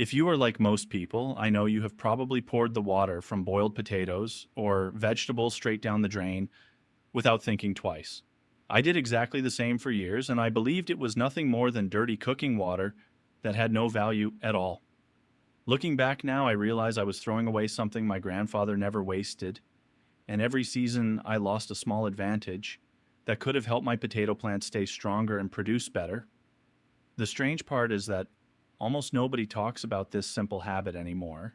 If you are like most people, I know you have probably poured the water from boiled potatoes or vegetables straight down the drain without thinking twice. I did exactly the same for years, and I believed it was nothing more than dirty cooking water that had no value at all. Looking back now, I realize I was throwing away something my grandfather never wasted, and every season I lost a small advantage that could have helped my potato plants stay stronger and produce better. The strange part is that almost nobody talks about this simple habit anymore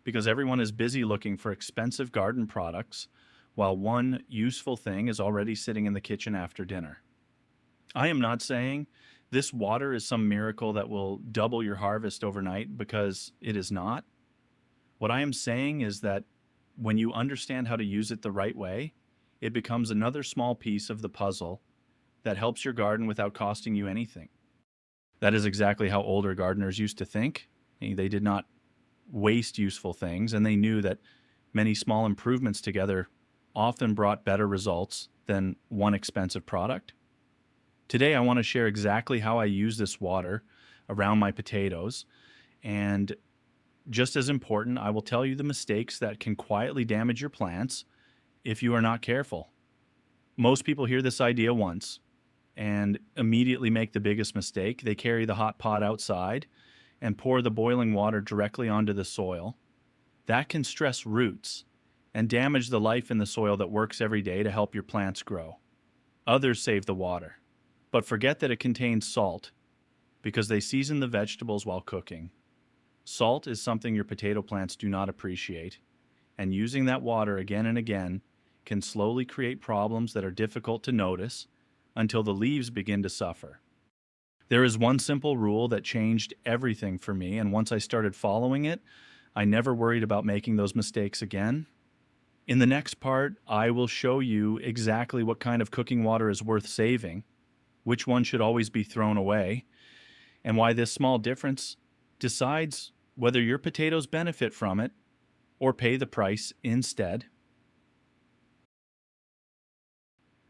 because everyone is busy looking for expensive garden products while one useful thing is already sitting in the kitchen after dinner. I am not saying this water is some miracle that will double your harvest overnight because it is not. What I am saying is that when you understand how to use it the right way, it becomes another small piece of the puzzle that helps your garden without costing you anything. That is exactly how older gardeners used to think. They did not waste useful things, and they knew that many small improvements together often brought better results than one expensive product. Today, I want to share exactly how I use this water around my potatoes, and just as important, I will tell you the mistakes that can quietly damage your plants if you are not careful. Most people hear this idea once and immediately make the biggest mistake. They carry the hot pot outside and pour the boiling water directly onto the soil. That can stress roots and damage the life in the soil that works every day to help your plants grow. Others save the water, but forget that it contains salt because they season the vegetables while cooking. Salt is something your potato plants do not appreciate, and using that water again and again can slowly create problems that are difficult to notice until the leaves begin to suffer. There is one simple rule that changed everything for me, and once I started following it, I never worried about making those mistakes again. In the next part, I will show you exactly what kind of cooking water is worth saving, which one should always be thrown away, and why this small difference decides whether your potatoes benefit from it or pay the price instead.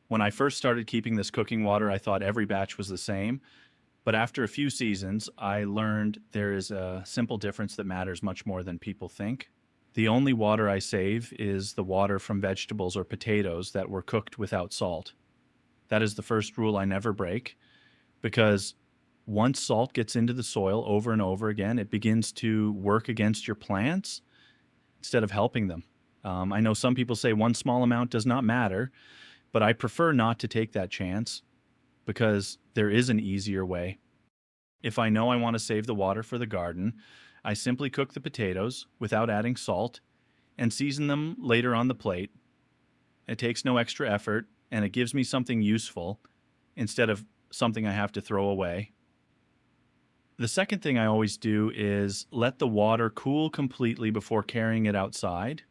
When I first started keeping this cooking water, I thought every batch was the same. But after a few seasons, I learned there is a simple difference that matters much more than people think. The only water I save is the water from vegetables or potatoes that were cooked without salt. That is the first rule I never break, because once salt gets into the soil over and over again, it begins to work against your plants instead of helping them. I know some people say one small amount does not matter, but I prefer not to take that chance because there is an easier way. If I know I want to save the water for the garden, I simply cook the potatoes without adding salt and season them later on the plate. It takes no extra effort and it gives me something useful instead of something I have to throw away. The second thing I always do is let the water cool completely before carrying it outside.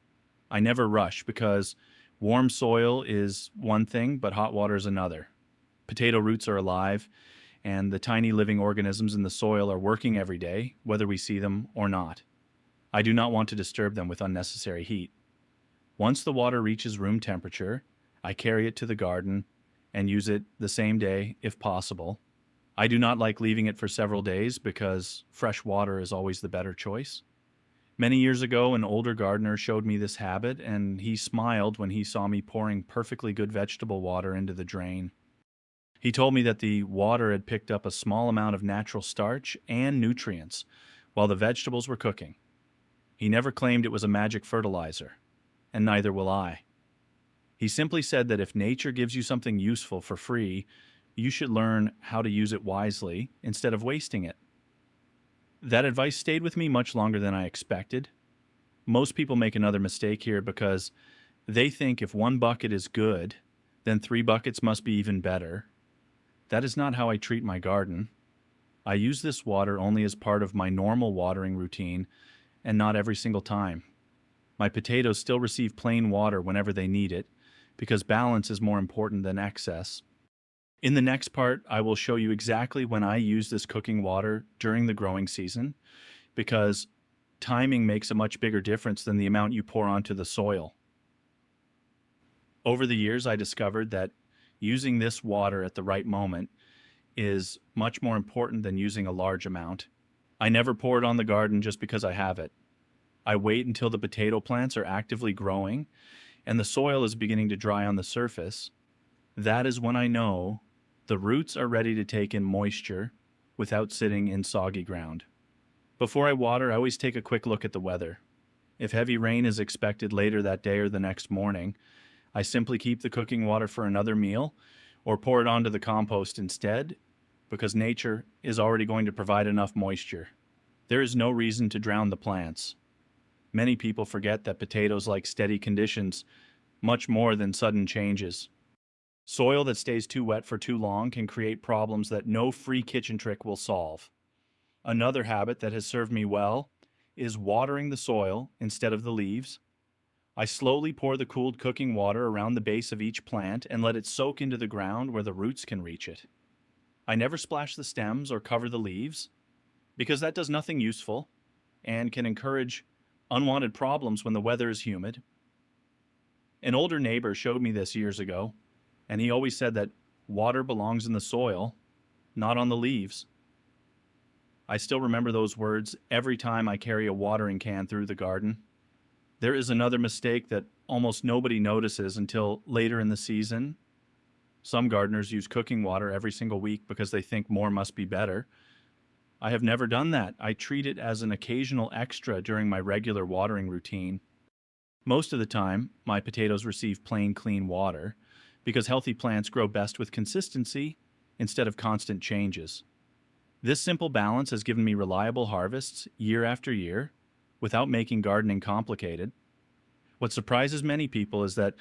I never rush because warm soil is one thing, but hot water is another. Potato roots are alive, and the tiny living organisms in the soil are working every day, whether we see them or not. I do not want to disturb them with unnecessary heat. Once the water reaches room temperature, I carry it to the garden and use it the same day if possible. I do not like leaving it for several days because fresh water is always the better choice. Many years ago, an older gardener showed me this habit, and he smiled when he saw me pouring perfectly good vegetable water into the drain. He told me that the water had picked up a small amount of natural starch and nutrients while the vegetables were cooking. He never claimed it was a magic fertilizer, and neither will I. He simply said that if nature gives you something useful for free, you should learn how to use it wisely instead of wasting it. That advice stayed with me much longer than I expected. Most people make another mistake here because they think if one bucket is good, then 3 buckets must be even better. That is not how I treat my garden. I use this water only as part of my normal watering routine and not every single time. My potatoes still receive plain water whenever they need it because balance is more important than excess. In the next part, I will show you exactly when I use this cooking water during the growing season because timing makes a much bigger difference than the amount you pour onto the soil. Over the years, I discovered that using this water at the right moment is much more important than using a large amount. I never pour it on the garden just because I have it. I wait until the potato plants are actively growing and the soil is beginning to dry on the surface. That is when I know the roots are ready to take in moisture without sitting in soggy ground. Before I water, I always take a quick look at the weather. If heavy rain is expected later that day or the next morning, I simply keep the cooking water for another meal or pour it onto the compost instead because nature is already going to provide enough moisture. There is no reason to drown the plants. Many people forget that potatoes like steady conditions much more than sudden changes. Soil that stays too wet for too long can create problems that no free kitchen trick will solve. Another habit that has served me well is watering the soil instead of the leaves. I slowly pour the cooled cooking water around the base of each plant and let it soak into the ground where the roots can reach it. I never splash the stems or cover the leaves because that does nothing useful and can encourage unwanted problems when the weather is humid. An older neighbor showed me this years ago, and he always said that water belongs in the soil, not on the leaves. I still remember those words every time I carry a watering can through the garden. There is another mistake that almost nobody notices until later in the season. Some gardeners use cooking water every single week because they think more must be better. I have never done that. I treat it as an occasional extra during my regular watering routine. Most of the time, my potatoes receive plain, clean water because healthy plants grow best with consistency instead of constant changes. This simple balance has given me reliable harvests year after year without making gardening complicated. What surprises many people is that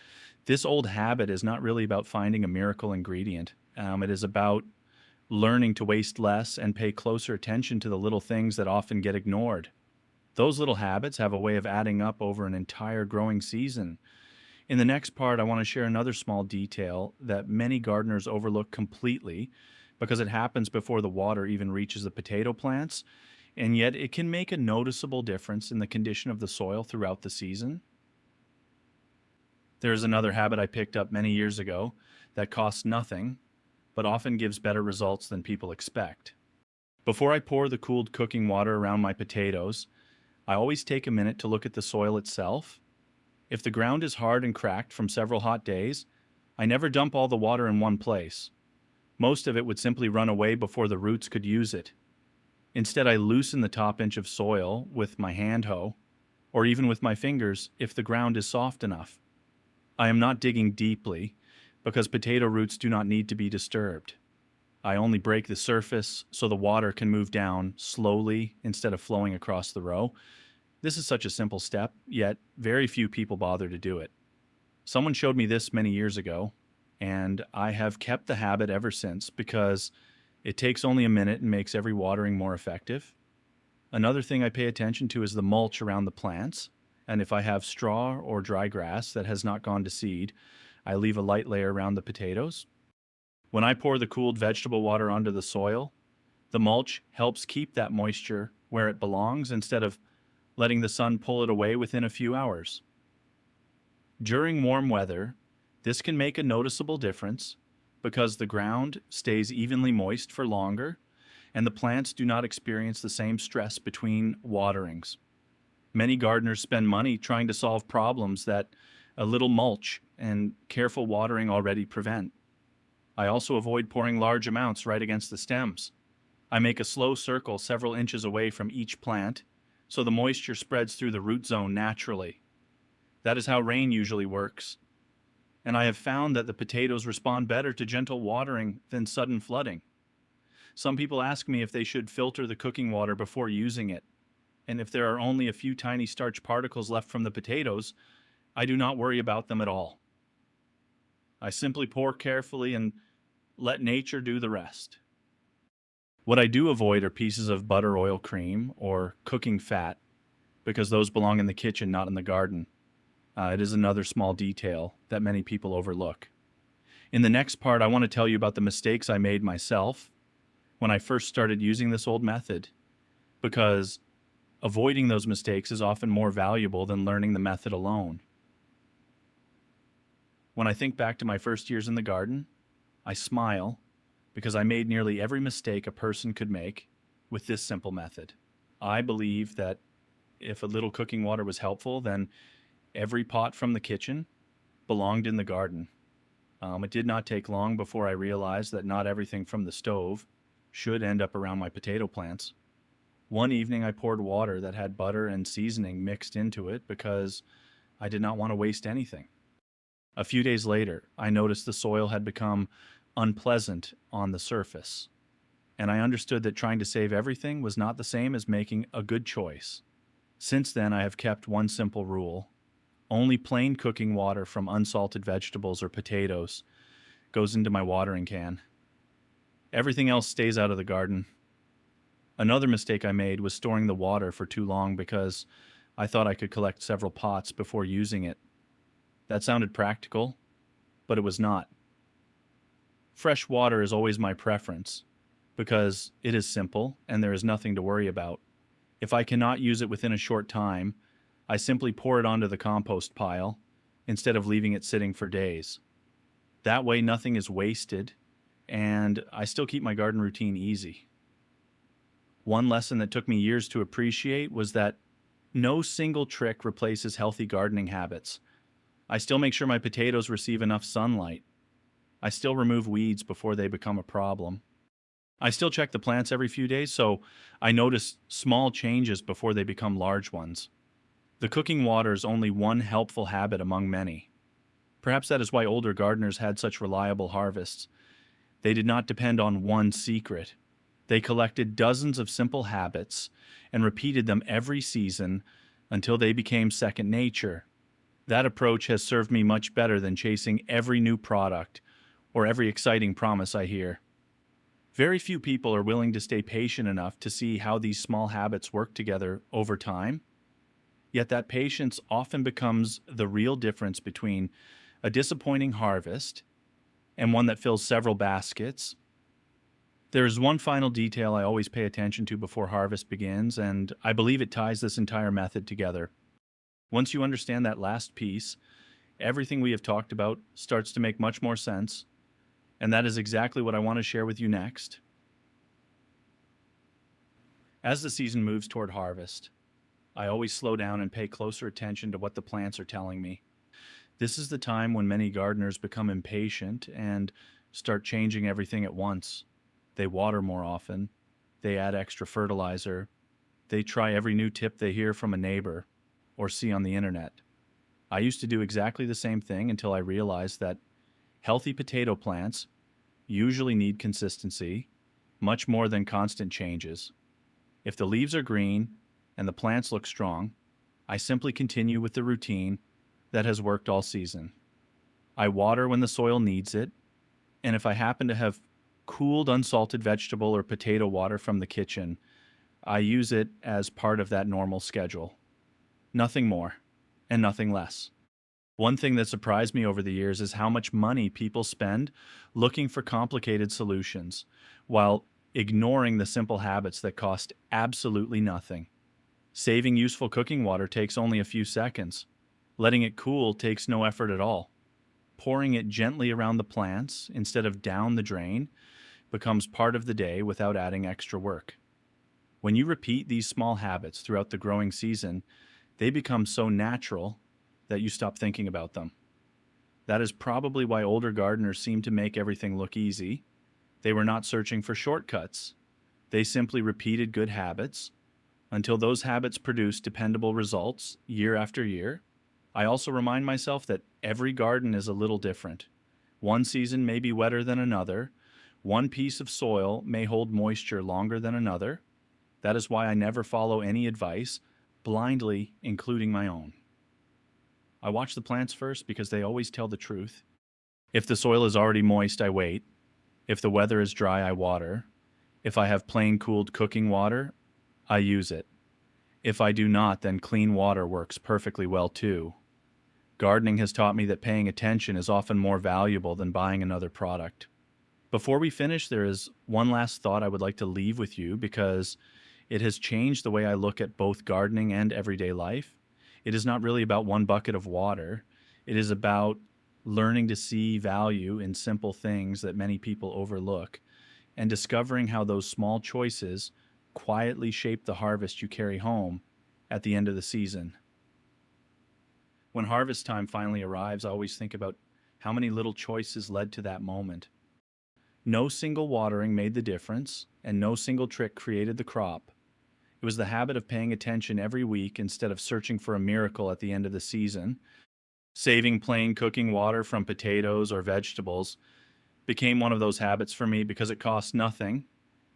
this old habit is not really about finding a miracle ingredient. It is about learning to waste less and pay closer attention to the little things that often get ignored. Those little habits have a way of adding up over an entire growing season. In the next part, I want to share another small detail that many gardeners overlook completely because it happens before the water even reaches the potato plants, and yet it can make a noticeable difference in the condition of the soil throughout the season. There's another habit I picked up many years ago that costs nothing, but often gives better results than people expect. Before I pour the cooled cooking water around my potatoes, I always take a minute to look at the soil itself. If the ground is hard and cracked from several hot days, I never dump all the water in one place. Most of it would simply run away before the roots could use it. Instead, I loosen the top inch of soil with my hand hoe, or even with my fingers if the ground is soft enough. I am not digging deeply, because potato roots do not need to be disturbed. I only break the surface so the water can move down slowly instead of flowing across the row. This is such a simple step, yet very few people bother to do it. Someone showed me this many years ago, and I have kept the habit ever since because it takes only a minute and makes every watering more effective. Another thing I pay attention to is the mulch around the plants, and if I have straw or dry grass that has not gone to seed, I leave a light layer around the potatoes. When I pour the cooled vegetable water onto the soil, the mulch helps keep that moisture where it belongs instead of letting the sun pull it away within a few hours. During warm weather, this can make a noticeable difference because the ground stays evenly moist for longer and the plants do not experience the same stress between waterings. Many gardeners spend money trying to solve problems that a little mulch and careful watering already prevent. I also avoid pouring large amounts right against the stems. I make a slow circle several inches away from each plant so the moisture spreads through the root zone naturally. That is how rain usually works. And I have found that the potatoes respond better to gentle watering than sudden flooding. Some people ask me if they should filter the cooking water before using it. And if there are only a few tiny starch particles left from the potatoes, I do not worry about them at all. I simply pour carefully and let nature do the rest. What I do avoid are pieces of butter, oil, cream, or cooking fat, because those belong in the kitchen, not in the garden. It is another small detail that many people overlook. In the next part, I want to tell you about the mistakes I made myself when I first started using this old method, because avoiding those mistakes is often more valuable than learning the method alone. When I think back to my first years in the garden, I smile because I made nearly every mistake a person could make with this simple method. I believe that if a little cooking water was helpful, then every pot from the kitchen belonged in the garden. It did not take long before I realized that not everything from the stove should end up around my potato plants. One evening, I poured water that had butter and seasoning mixed into it because I did not want to waste anything. A few days later, I noticed the soil had become unpleasant on the surface, and I understood that trying to save everything was not the same as making a good choice. Since then, I have kept one simple rule: only plain cooking water from unsalted vegetables or potatoes goes into my watering can. Everything else stays out of the garden. Another mistake I made was storing the water for too long because I thought I could collect several pots before using it. That sounded practical, but it was not. Fresh water is always my preference because it is simple and there is nothing to worry about. If I cannot use it within a short time, I simply pour it onto the compost pile instead of leaving it sitting for days. That way, nothing is wasted, and I still keep my garden routine easy. One lesson that took me years to appreciate was that no single trick replaces healthy gardening habits. I still make sure my potatoes receive enough sunlight. I still remove weeds before they become a problem. I still check the plants every few days, so I notice small changes before they become large ones. The cooking water is only one helpful habit among many. Perhaps that is why older gardeners had such reliable harvests. They did not depend on one secret. They collected dozens of simple habits and repeated them every season until they became second nature. That approach has served me much better than chasing every new product or every exciting promise I hear. Very few people are willing to stay patient enough to see how these small habits work together over time. Yet that patience often becomes the real difference between a disappointing harvest and one that fills several baskets. There is one final detail I always pay attention to before harvest begins, and I believe it ties this entire method together. Once you understand that last piece, everything we have talked about starts to make much more sense, and that is exactly what I want to share with you next. As the season moves toward harvest, I always slow down and pay closer attention to what the plants are telling me. This is the time when many gardeners become impatient and start changing everything at once. They water more often, they add extra fertilizer, they try every new tip they hear from a neighbor or see on the internet. I used to do exactly the same thing until I realized that healthy potato plants usually need consistency, much more than constant changes. If the leaves are green and the plants look strong, I simply continue with the routine that has worked all season. I water when the soil needs it, and if I happen to have cooled unsalted vegetable or potato water from the kitchen, I use it as part of that normal schedule. Nothing more and nothing less. One thing that surprised me over the years is how much money people spend looking for complicated solutions while ignoring the simple habits that cost absolutely nothing. Saving useful cooking water takes only a few seconds. Letting it cool takes no effort at all. Pouring it gently around the plants instead of down the drain becomes part of the day without adding extra work. When you repeat these small habits throughout the growing season, they become so natural that you stop thinking about them. That is probably why older gardeners seem to make everything look easy. They were not searching for shortcuts. They simply repeated good habits until those habits produced dependable results year after year. I also remind myself that every garden is a little different. One season may be wetter than another. One piece of soil may hold moisture longer than another. That is why I never follow any advice blindly, including my own. I watch the plants first because they always tell the truth. If the soil is already moist, I wait. If the weather is dry, I water. If I have plain cooled cooking water, I use it. If I do not, then clean water works perfectly well too. Gardening has taught me that paying attention is often more valuable than buying another product. Before we finish, there is one last thought I would like to leave with you because it has changed the way I look at both gardening and everyday life. It is not really about one bucket of water. It is about learning to see value in simple things that many people overlook and discovering how those small choices quietly shape the harvest you carry home at the end of the season. When harvest time finally arrives, I always think about how many little choices led to that moment. No single watering made the difference, and no single trick created the crop. It was the habit of paying attention every week instead of searching for a miracle at the end of the season. Saving plain cooking water from potatoes or vegetables became one of those habits for me because it costs nothing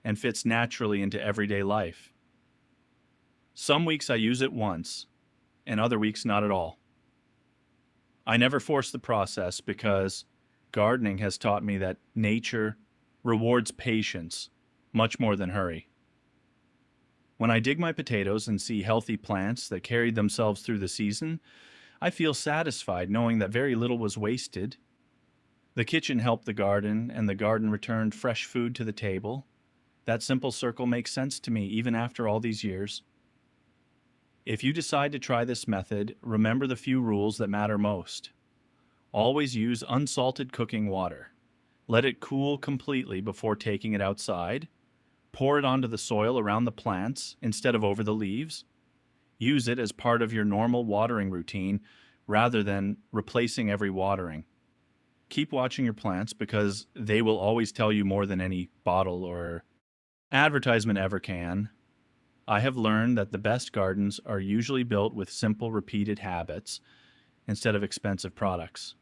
and fits naturally into everyday life. Some weeks I use it once, and other weeks not at all. I never force the process because gardening has taught me that nature rewards patience much more than hurry. When I dig my potatoes and see healthy plants that carried themselves through the season, I feel satisfied knowing that very little was wasted. The kitchen helped the garden, and the garden returned fresh food to the table. That simple circle makes sense to me even after all these years. If you decide to try this method, remember the few rules that matter most. Always use unsalted cooking water. Let it cool completely before taking it outside. Pour it onto the soil around the plants instead of over the leaves. Use it as part of your normal watering routine rather than replacing every watering. Keep watching your plants because they will always tell you more than any bottle or advertisement ever can. I have learned that the best gardens are usually built with simple, repeated habits instead of expensive products.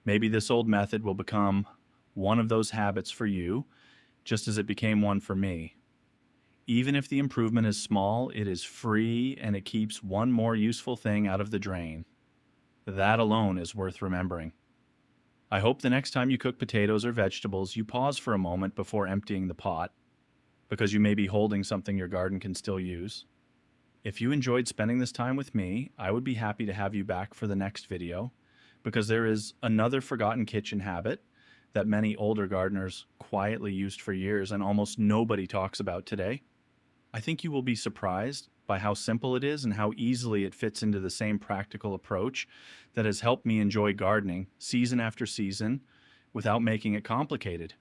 Maybe this old method will become one of those habits for you, just as it became one for me. Even if the improvement is small, it is free and it keeps one more useful thing out of the drain. That alone is worth remembering. I hope the next time you cook potatoes or vegetables, you pause for a moment before emptying the pot, because you may be holding something your garden can still use. If you enjoyed spending this time with me, I would be happy to have you back for the next video, because there is another forgotten kitchen habit that many older gardeners quietly used for years and almost nobody talks about today. I think you will be surprised by how simple it is and how easily it fits into the same practical approach that has helped me enjoy gardening season after season without making it complicated.